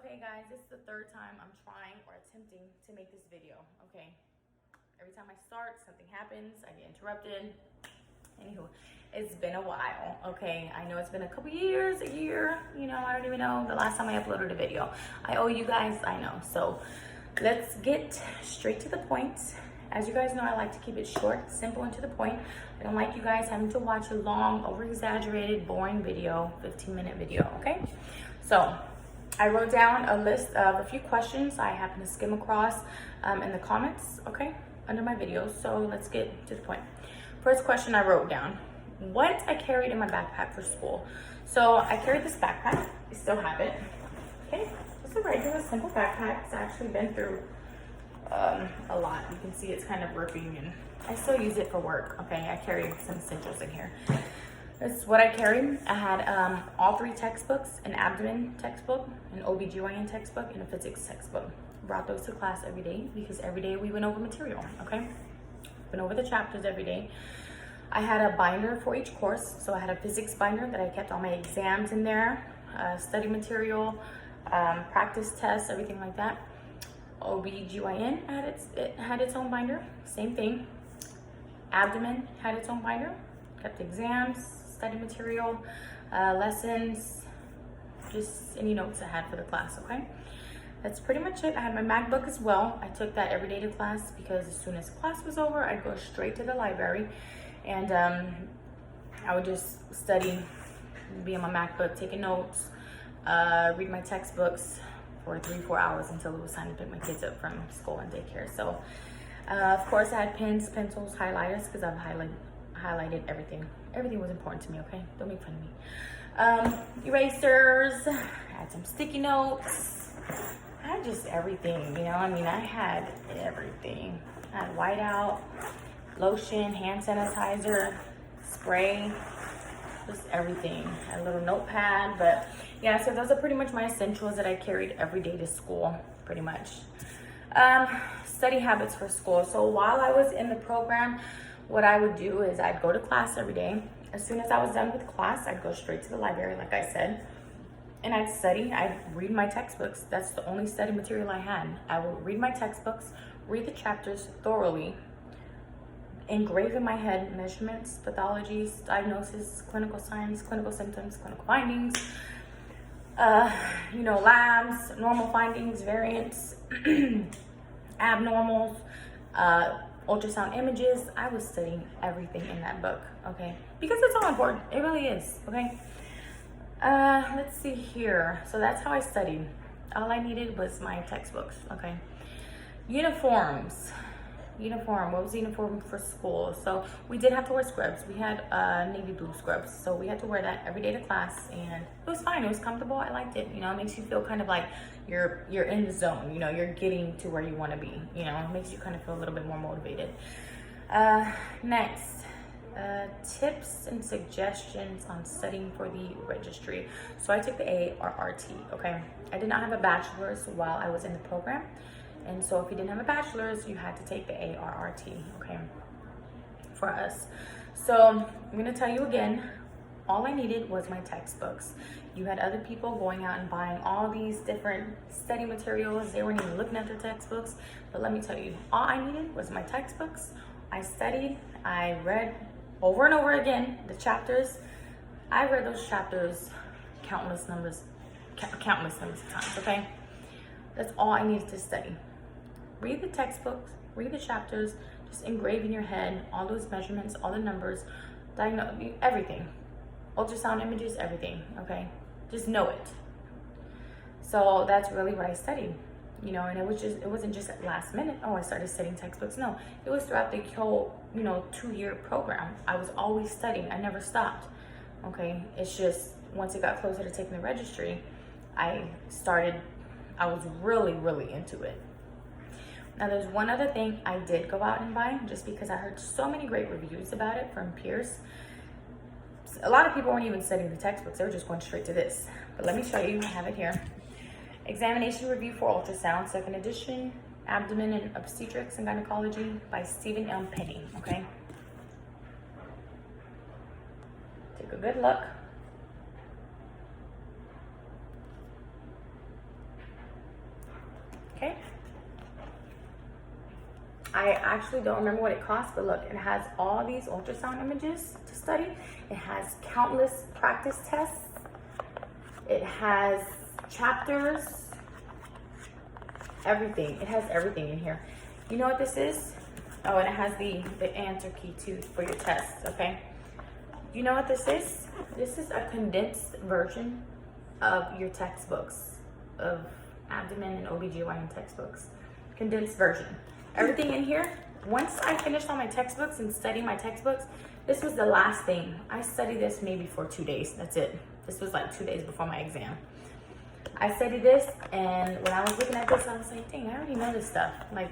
Okay guys, this is the third time I'm trying or attempting to make this video, okay? Every time I start, something happens, I get interrupted. Anywho, it's been a while, okay? I know it's been a couple years, a year, you know, I don't even know the last time I uploaded a video. I owe you guys, I know. So let's get straight to the point. As you guys know, I like to keep it short, simple, and to the point. I don't like you guys having to watch a long, over-exaggerated, boring video, 15-minute video, okay? So I wrote down a list of a few questions I happen to skim across in the comments, okay, under my videos. So let's get to the point. First question I wrote down, what I carried in my backpack for school. So I carried this backpack, I still have it, okay? It's a regular, simple backpack. It's actually been through a lot. You can see it's kind of ripping, and I still use it for work, okay? I carry some essentials in here. This is what I carried. I had all 3 textbooks, an abdomen textbook, an OBGYN textbook, and a physics textbook. Brought those to class every day because every day we went over material, okay? Went over the chapters every day. I had a binder for each course. So I had a physics binder that I kept all my exams in there, study material, practice tests, everything like that. OBGYN it had its own binder, same thing. Abdomen had its own binder, kept exams, study material, lessons, just any notes I had for the class, okay? That's pretty much it. I had my MacBook as well. I took that every day to class because as soon as class was over, I'd go straight to the library and I would just study, be on my MacBook, taking notes, read my textbooks for 3-4 hours until it was time to pick my kids up from school and daycare. So, of course, I had pens, pencils, highlighters because I've highlighted everything. Everything was important to me, okay? Don't make fun of me. Erasers, I had some sticky notes. I had just everything, you know? I mean, I had everything. I had whiteout, lotion, hand sanitizer, spray, just everything. I had a little notepad, but yeah, so those are pretty much my essentials that I carried every day to school, pretty much. Study habits for school. So while I was in the program, what I would do is I'd go to class every day. As soon as I was done with class, I'd go straight to the library, like I said, and I'd study. I'd read my textbooks. That's the only study material I had. I would read my textbooks, read the chapters thoroughly, engrave in my head measurements, pathologies, diagnosis, clinical signs, clinical symptoms, clinical findings, you know, labs, normal findings, variants, abnormals, ultrasound images. I was studying everything in that book, okay? Because it's all important. It really is, okay? Let's see here. So that's how I studied. All I needed was my textbooks, okay? Uniforms. Uniform. What was the uniform for school? So we did have to wear scrubs. We had navy blue scrubs. So we had to wear that every day to class, and it was fine. It was comfortable. I liked it. You know, it makes you feel kind of like you're in the zone. You know, you're getting to where you want to be. You know, it makes you kind of feel a little bit more motivated. Next, tips and suggestions on studying for the registry. So I took the ARRT, okay? I did not have a bachelor's while I was in the program. And so if you didn't have a bachelor's, you had to take the ARRT, okay, for us. So I'm gonna tell you again, all I needed was my textbooks. You had other people going out and buying all these different study materials. They weren't even looking at their textbooks. But let me tell you, all I needed was my textbooks. I studied, I read over and over again the chapters. I read those chapters countless numbers of times, okay? That's all I needed to study. Read the textbooks, read the chapters, just engrave in your head all those measurements, all the numbers, diagnose everything. Ultrasound images, everything, okay? Just know it. So that's really what I studied, you know, and it wasn't just at last minute, oh, I started studying textbooks. No, it was throughout the whole, you know, 2-year program. I was always studying. I never stopped, okay? It's just once it got closer to taking the registry, I was really, really into it. Now, there's one other thing I did go out and buy just because I heard so many great reviews about it from peers. A lot of people weren't even studying the textbooks. They were just going straight to this. But let me show you. I have it here. Examination Review for Ultrasound, 2nd edition, Abdomen and Obstetrics and Gynecology by Stephen M. Penny, okay? Take a good look. okay? I actually don't remember what it costs, but look, it has all these ultrasound images to study. It has countless practice tests. It has chapters, everything. It has everything in here. You know what this is? Oh, and it has the answer key too for your tests, okay? You know what this is? This is a condensed version of your textbooks, of abdomen and OBGYN textbooks. Condensed version. Everything in here, once I finished all my textbooks and studying my textbooks, this was the last thing. I studied this maybe for 2 days, that's it. This was like 2 days before my exam. I studied this, and when I was looking at this, I was like, dang, I already know this stuff. Like,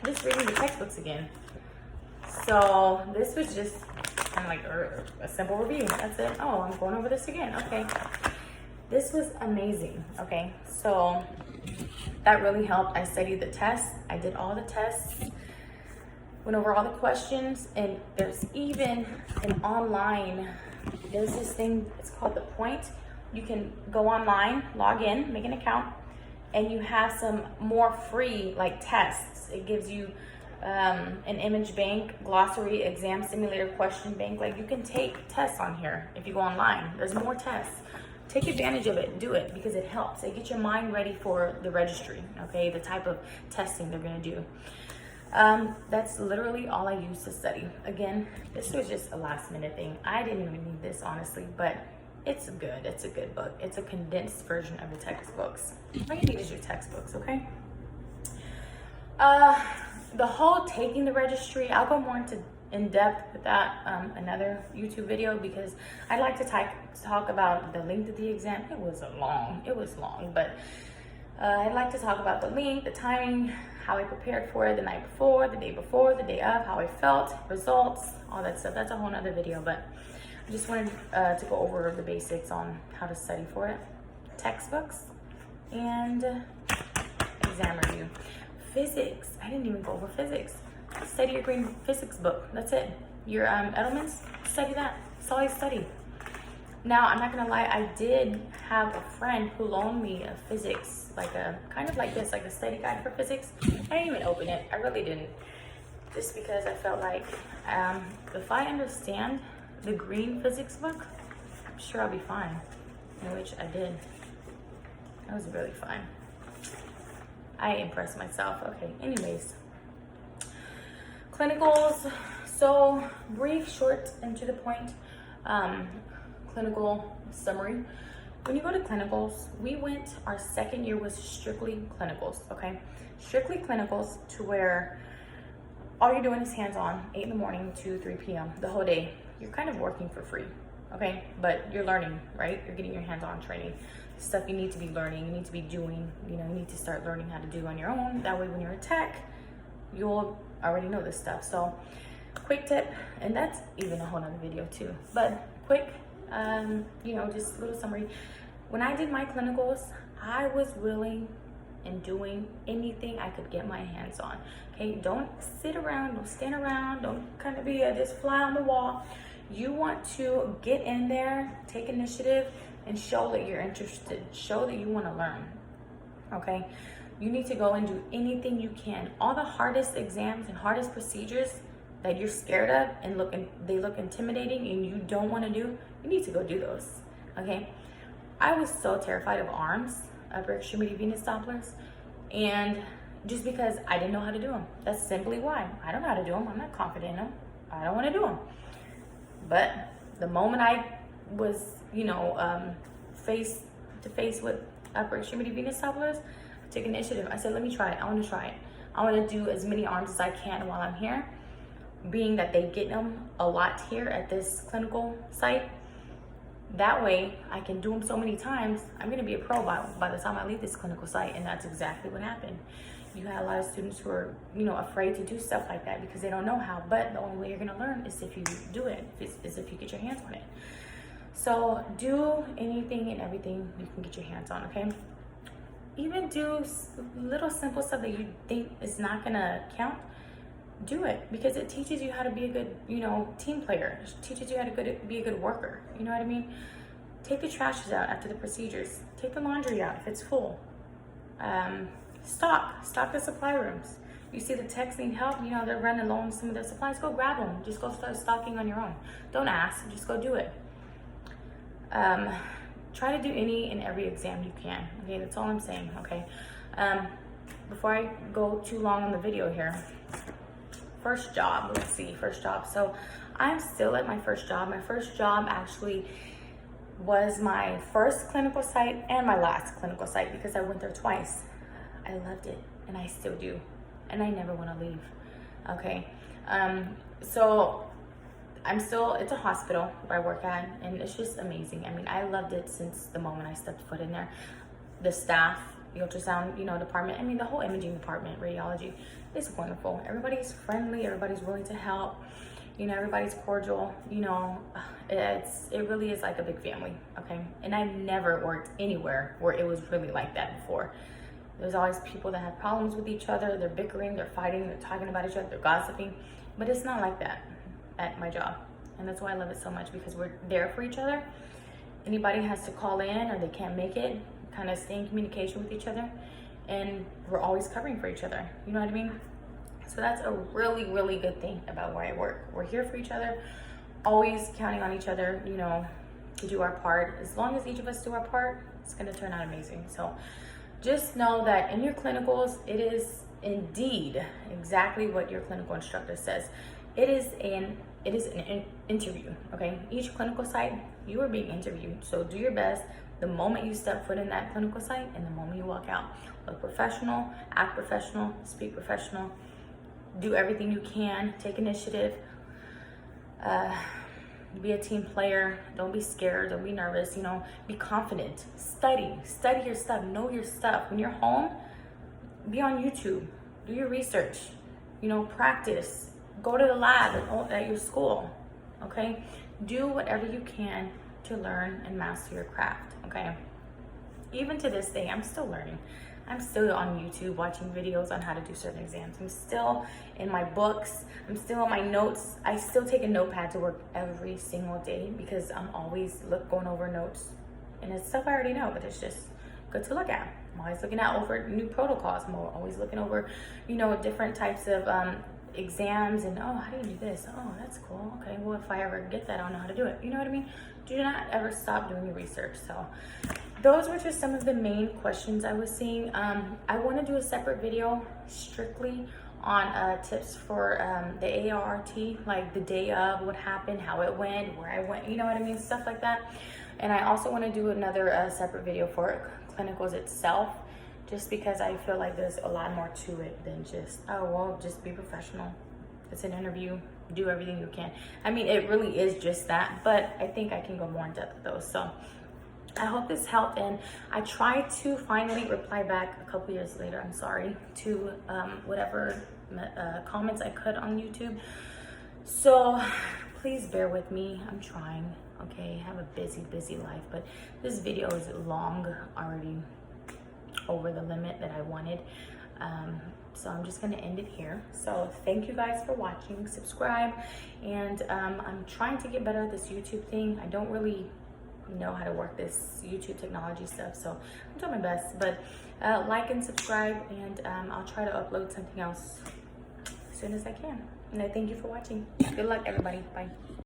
just reading the textbooks again. So this was just kind of like a simple review. That's it. Oh, I'm going over this again. Okay. This was amazing. Okay. So that really helped. I studied the tests. I did all the tests, went over all the questions, and there's even an online, there's this thing, it's called The Point. You can go online, log in, make an account, and you have some more free like tests. It gives you an image bank, glossary, exam simulator, question bank. Like, you can take tests on here if you go online. There's more tests. Take advantage of it, do it, because it helps. It gets your mind ready for the registry, okay? The type of testing they're gonna do. That's literally all I used to study. Again, this was just a last minute thing. I didn't even need this, honestly, but it's a good book. It's a condensed version of the textbooks. All you need is your textbooks, okay? The whole taking the registry, I'll go more in depth with that another YouTube video, because I'd like to talk about the length of the exam. It was long, but I'd like to talk about the length, the timing, how I prepared for it the night before, the day before, the day of, how I felt, results, all that stuff. That's a whole nother video, but I just wanted to go over the basics on how to study for it. Textbooks and exam review. Physics, I didn't even go over physics. Study your green physics book, that's it. Your Edelman's, study that, that's all I studied. Now, I'm not gonna lie, I did have a friend who loaned me a physics, like a, kind of like this, like a study guide for physics. I didn't even open it, I really didn't. Just because I felt like, if I understand the green physics book, I'm sure I'll be fine. In which I did. That was really fine. I impressed myself. Okay, anyways. Clinicals, so brief, short, and to the point. Clinical summary. When you go to clinicals, our second year was strictly clinicals, okay? Strictly clinicals, to where all you're doing is hands-on, 8 in the morning to 3 p.m. the whole day. You're kind of working for free, okay? But you're learning, right? You're getting your hands-on training. Stuff you need to be learning, you need to be doing, you need to start learning how to do on your own. That way when you're a tech, you'll already know this stuff. So quick tip, and that's even a whole nother video too, but quick, just a little summary. When I did my clinicals, I was willing and doing anything I could get my hands on, okay? Don't sit around, don't stand around, don't kind of be just fly on the wall. You want to get in there, take initiative, and show that you're interested, show that you want to learn, okay? You need to go and do anything you can. All the hardest exams and hardest procedures that you're scared of and they look intimidating and you don't want to do, you need to go do those, okay? I was so terrified of arms, upper extremity venous Dopplers, and just because I didn't know how to do them. That's simply why. I don't know how to do them. I'm not confident in them. I don't want to do them. But the moment I was, face to face with upper extremity venous Dopplers, I took initiative. I said, let me try it. I want to try it. I want to do as many arms as I can while I'm here. Being that they get them a lot here at this clinical site, that way I can do them so many times, I'm going to be a pro by the time I leave this clinical site. And that's exactly what happened. You had a lot of students who are, afraid to do stuff like that because they don't know how. But the only way you're going to learn is if you do it, is if you get your hands on it. So do anything and everything you can get your hands on, okay? Even do little simple stuff that you think is not going to count. Do it, because it teaches you how to be a good, team player. It teaches you how to be a good worker. You know what I mean? Take the trashes out after the procedures. Take the laundry out if it's full. stock the supply rooms. You see the techs need help, you know, they're running low on some of their supplies, go grab them. Just go start stocking on your own. Don't ask, just go do it. Try to do any and every exam you can. Okay, that's all I'm saying, okay? Before I go too long on the video here, first job, let's see, first job. So I'm still at my first job. My first job actually was my first clinical site and my last clinical site because I went there twice. I loved it and I still do. And I never want to leave, okay? So I'm still, it's a hospital where I work at, and it's just amazing. I mean, I loved it since the moment I stepped foot in there. The staff, the ultrasound, you know, department, I mean, the whole imaging department, radiology, is wonderful. Everybody's friendly, everybody's willing to help, you know, everybody's cordial, you know, it really is like a big family, okay? And I never worked anywhere where it was really like that before. There's always people that have problems with each other, they're bickering, they're fighting, they're talking about each other, they're gossiping, but it's not like that at my job. And that's why I love it so much, because we're there for each other. Anybody has to call in or they can't make it, kind of stay in communication with each other, and we're always covering for each other, you know what I mean? So that's a really, really good thing about where I work. We're here for each other, always counting on each other, you know, to do our part. As long as each of us do our part, it's gonna turn out amazing. So just know that in your clinicals, it is indeed exactly what your clinical instructor says. It is an interview, okay? Each clinical site, you are being interviewed. So do your best the moment you step foot in that clinical site and the moment you walk out. Look professional, act professional, speak professional, do everything you can, take initiative, be a team player, don't be scared, don't be nervous, you know, be confident, study your stuff, know your stuff. When you're home, be on YouTube, do your research, you know, practice, go to the lab at your school, okay? Do whatever you can to learn and master your craft, okay? Even to this day, I'm still learning. I'm still on YouTube watching videos on how to do certain exams. I'm still in my books. I'm still on my notes. I still take a notepad to work every single day because I'm always going over notes. And it's stuff I already know, but it's just good to look at. I'm always looking out over new protocols. I'm always looking over, you know, different types of exams and, oh, how do you do this? Oh, that's cool. Okay, well, if I ever get that, I'll know how to do it. You know what I mean? Do not ever stop doing your research. So those were just some of the main questions I was seeing. I want to do a separate video strictly on tips for the ART, like the day of, what happened, how it went, where I went, you know what I mean, stuff like that. And I also want to do another separate video for clinicals itself, just because I feel like there's a lot more to it than just, oh, well, just be professional. It's an interview, do everything you can. I mean, it really is just that, but I think I can go more in depth with those. So I hope this helped, and I tried to finally reply back a couple years later, I'm sorry, to whatever comments I could on YouTube. So please bear with me, I'm trying, okay? I have a busy life, but this video is long already, over the limit that I wanted. So I'm just gonna end it here. So thank you guys for watching, subscribe, and I'm trying to get better at this YouTube thing. I don't really know how to work this YouTube technology stuff, so I'm doing my best, but like and subscribe, and I'll try to upload something else as soon as I can. And I thank you for watching. Good luck, everybody. Bye.